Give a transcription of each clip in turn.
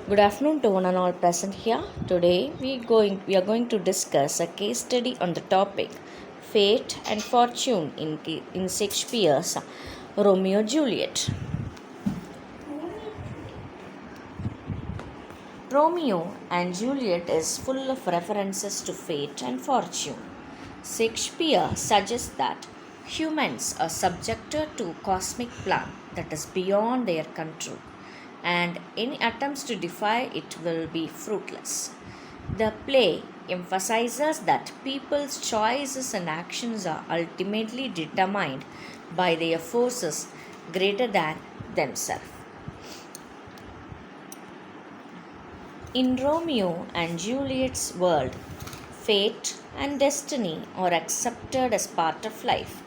Good afternoon to one and all present here. Today we are going to discuss a case study on the topic fate and fortune in Shakespeare's Romeo Juliet. Romeo and Juliet is full of references to fate and fortune. Shakespeare suggests that humans are subjected to cosmic plan that is beyond their control, and any attempts to defy it will be fruitless. The play emphasizes that people's choices and actions are ultimately determined by their forces greater than themselves. In Romeo and Juliet's world, fate and destiny are accepted as part of life.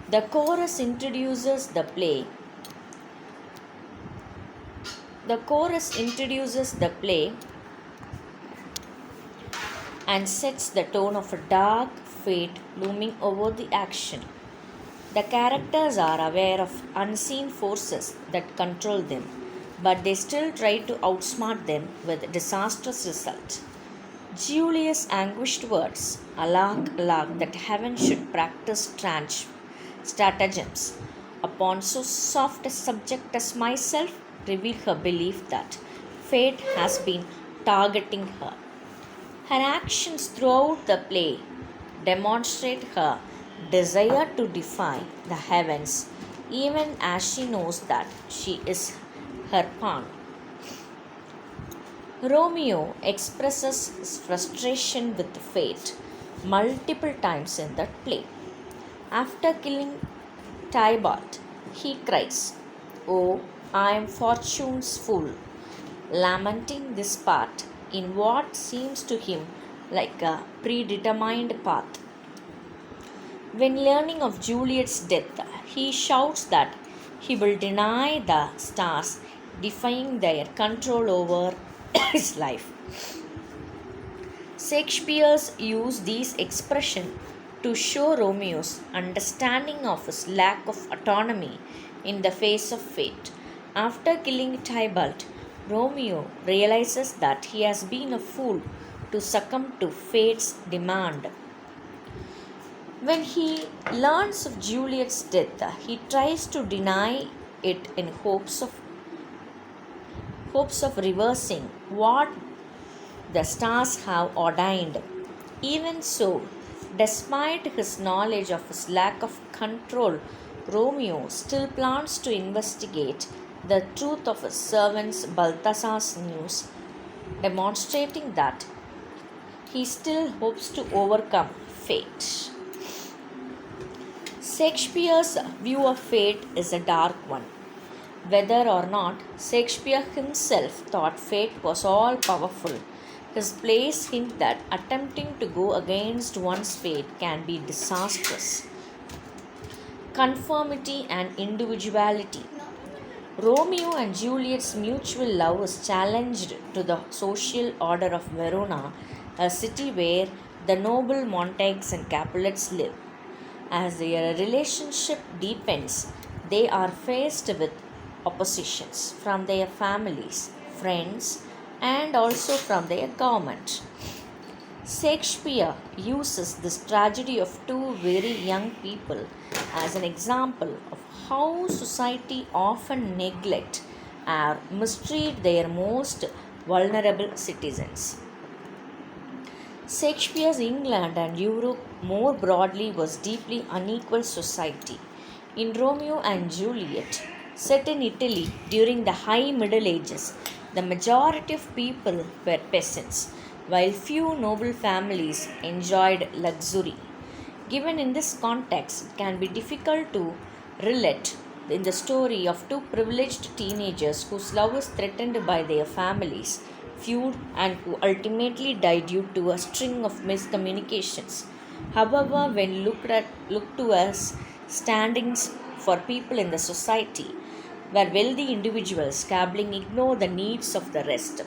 The chorus introduces the play. The chorus introduces the play and sets the tone of a dark fate looming over the action. The characters are aware of unseen forces that control them, but they still try to outsmart them with disastrous results. Julius' anguished words, alack, alack, that heaven should practice stratagems upon so soft a subject as myself, reveal her belief that fate has been targeting her. Her actions throughout the play demonstrate her desire to defy the heavens, even as she knows that she is her pawn. Romeo expresses his frustration with fate multiple times in that play. After killing Tybalt, he cries, "Oh, I am fortune's fool," lamenting this part in what seems to him like a predetermined path. When learning of Juliet's death, he shouts that he will deny the stars, defying their control over his life. Shakespeare used these expressions to show Romeo's understanding of his lack of autonomy in the face of fate. After killing Tybalt, Romeo realizes that he has been a fool to succumb to fate's demand. When he learns of Juliet's death, he tries to deny it in hopes of reversing what the stars have ordained. Even so, despite his knowledge of his lack of control, Romeo still plans to investigate the truth of his servant Balthazar's news, demonstrating that he still hopes to overcome fate. Shakespeare's view of fate is a dark one. Whether or not Shakespeare himself thought fate was all powerful, his plays hint that attempting to go against one's fate can be disastrous. Conformity and individuality. Romeo and Juliet's mutual love is challenged to the social order of Verona, a city where the noble Montagues and Capulets live. As their relationship deepens, they are faced with oppositions from their families, friends, and also from their government. Shakespeare uses this tragedy of two very young people as an example of how society often neglect or mistreat their most vulnerable citizens. Shakespeare's England and Europe more broadly was deeply unequal society. In Romeo and Juliet, set in Italy during the High Middle Ages, the majority of people were peasants, while few noble families enjoyed luxury. Given in this context, it can be difficult to relate in the story of two privileged teenagers whose love was threatened by their families, feud, and who ultimately died due to a string of miscommunications. However, when looked to as standings for people in the society, where wealthy individuals scrabbling ignore the needs of the rest,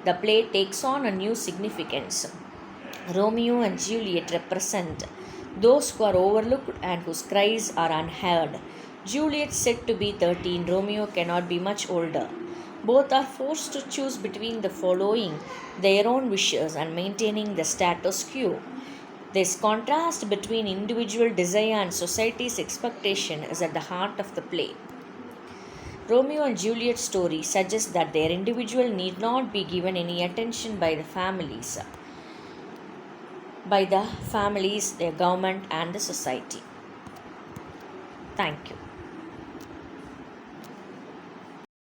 the play takes on a new significance. Romeo and Juliet represent those who are overlooked and whose cries are unheard. Juliet said to be 13, Romeo cannot be much older. Both are forced to choose between the following their own wishes and maintaining the status quo. This contrast between individual desire and society's expectation is at the heart of the play. Romeo and Juliet's story suggests that their individual need not be given any attention by the families, their government, and the society. Thank you.